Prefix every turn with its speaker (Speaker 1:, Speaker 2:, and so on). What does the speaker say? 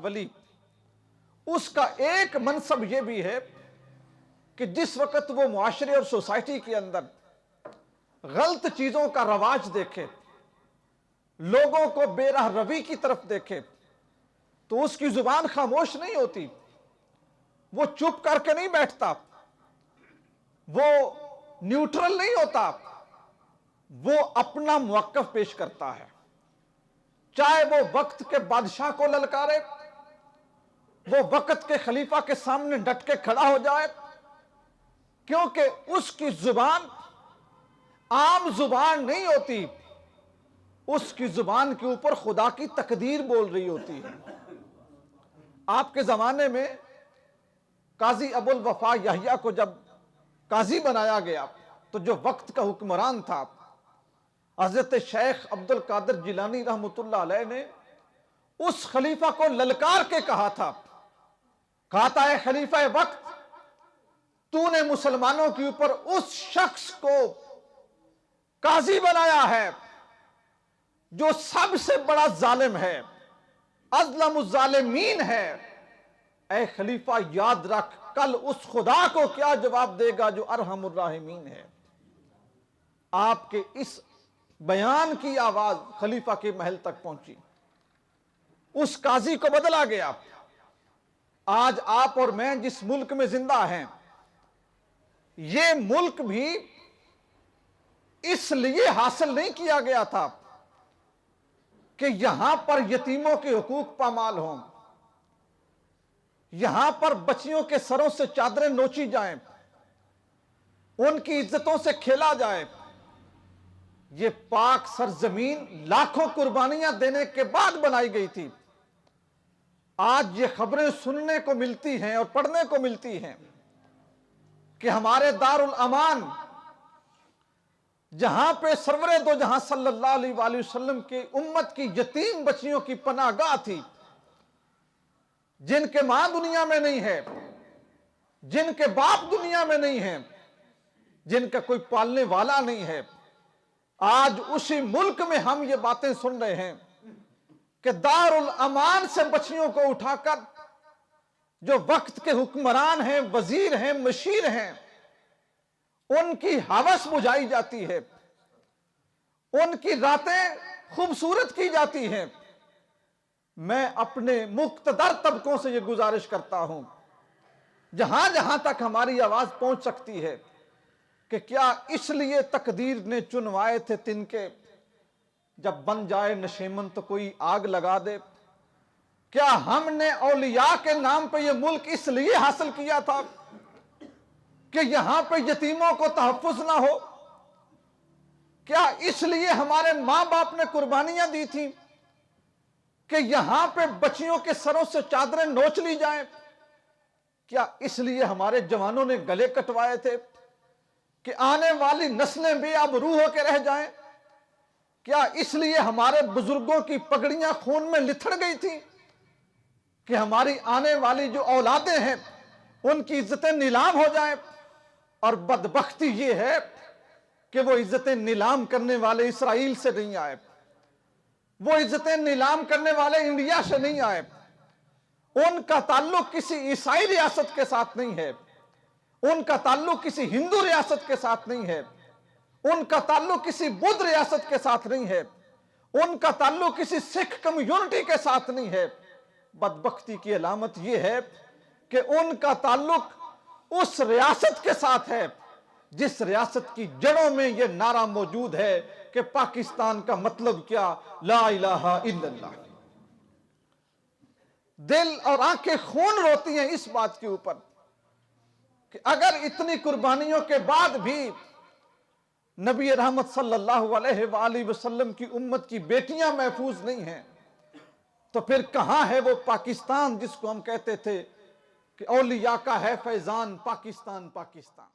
Speaker 1: ولی، اس کا ایک منصب یہ بھی ہے کہ جس وقت وہ معاشرے اور سوسائٹی کے اندر غلط چیزوں کا رواج دیکھے، لوگوں کو بے راہ روی کی طرف دیکھے، تو اس کی زبان خاموش نہیں ہوتی، وہ چپ کر کے نہیں بیٹھتا، وہ نیوٹرل نہیں ہوتا، وہ اپنا موقف پیش کرتا ہے، چاہے وہ وقت کے بادشاہ کو للکارے، وہ وقت کے خلیفہ کے سامنے ڈٹ کے کھڑا ہو جائے، کیونکہ اس کی زبان عام زبان نہیں ہوتی، اس کی زبان کے اوپر خدا کی تقدیر بول رہی ہوتی ہے۔ آپ کے زمانے میں قاضی ابو الوفا یحییٰ کو جب قاضی بنایا گیا تو جو وقت کا حکمران تھا حضرت شیخ عبد القادر جیلانی رحمۃ اللہ علیہ نے اس خلیفہ کو للکار کے کہا تھا اے خلیفہ وقت، تو نے مسلمانوں کے اوپر اس شخص کو قاضی بنایا ہے جو سب سے بڑا ظالم ہے، اظلم الظالمین ہے۔ اے خلیفہ یاد رکھ، کل اس خدا کو کیا جواب دے گا جو ارحم الراحمین ہے۔ آپ کے اس بیان کی آواز خلیفہ کے محل تک پہنچی، اس قاضی کو بدلا گیا۔ آج آپ اور میں جس ملک میں زندہ ہیں، یہ ملک بھی اس لیے حاصل نہیں کیا گیا تھا کہ یہاں پر یتیموں کے حقوق پامال ہوں، یہاں پر بچیوں کے سروں سے چادریں نوچی جائیں، ان کی عزتوں سے کھیلا جائے۔ یہ پاک سرزمین لاکھوں قربانیاں دینے کے بعد بنائی گئی تھی۔ آج یہ خبریں سننے کو ملتی ہیں اور پڑھنے کو ملتی ہیں کہ ہمارے دارالامان، جہاں پہ سرور دو جہاں صلی اللہ علیہ وآلہ وسلم کی امت کی یتیم بچیوں کی پناہ گاہ تھی، جن کے ماں دنیا میں نہیں ہے، جن کے باپ دنیا میں نہیں ہے، جن کا کوئی پالنے والا نہیں ہے، آج اسی ملک میں ہم یہ باتیں سن رہے ہیں کہ دارالامان سے بچیوں کو اٹھا کر جو وقت کے حکمران ہیں، وزیر ہیں، مشیر ہیں، ان کی ہوس بجھائی جاتی ہے، ان کی راتیں خوبصورت کی جاتی ہیں۔ میں اپنے مقتدر طبقوں سے یہ گزارش کرتا ہوں، جہاں جہاں تک ہماری آواز پہنچ سکتی ہے، کہ کیا اس لیے تقدیر نے چنوائے تھے تنکے، جب بن جائے نشیمن تو کوئی آگ لگا دے؟ کیا ہم نے اولیاء کے نام پہ یہ ملک اس لیے حاصل کیا تھا کہ یہاں پہ یتیموں کو تحفظ نہ ہو؟ کیا اس لیے ہمارے ماں باپ نے قربانیاں دی تھیں کہ یہاں پہ بچیوں کے سروں سے چادریں نوچ لی جائیں؟ کیا اس لیے ہمارے جوانوں نے گلے کٹوائے تھے کہ آنے والی نسلیں بے آبرو ہو کے رہ جائیں؟ کیا اس لیے ہمارے بزرگوں کی پگڑیاں خون میں لتھڑ گئی تھی کہ ہماری آنے والی جو اولادیں ہیں ان کی عزتیں نیلام ہو جائیں؟ اور بدبختی یہ ہے کہ وہ عزتیں نیلام کرنے والے اسرائیل سے نہیں آئے، وہ عزتیں نیلام کرنے والے انڈیا سے نہیں آئے، ان کا تعلق کسی عیسائی ریاست کے ساتھ نہیں ہے، ان کا تعلق کسی ہندو ریاست کے ساتھ نہیں ہے، ان کا تعلق کسی بدھ ریاست کے ساتھ نہیں ہے، ان کا تعلق کسی سکھ کمیونٹی کے ساتھ نہیں ہے۔ بدبختی کی علامت یہ ہے کہ ان کا تعلق اس ریاست کے ساتھ ہے جس ریاست کی جڑوں میں یہ نعرہ موجود ہے کہ پاکستان کا مطلب کیا؟ لا الہ الا اللہ۔ دل اور آنکھیں خون روتی ہیں اس بات کے اوپر کہ اگر اتنی قربانیوں کے بعد بھی نبی رحمت صلی اللہ علیہ وآلہ وسلم کی امت کی بیٹیاں محفوظ نہیں ہیں، تو پھر کہاں ہے وہ پاکستان جس کو ہم کہتے تھے کہ اولیاء کا ہے فیضان، پاکستان پاکستان۔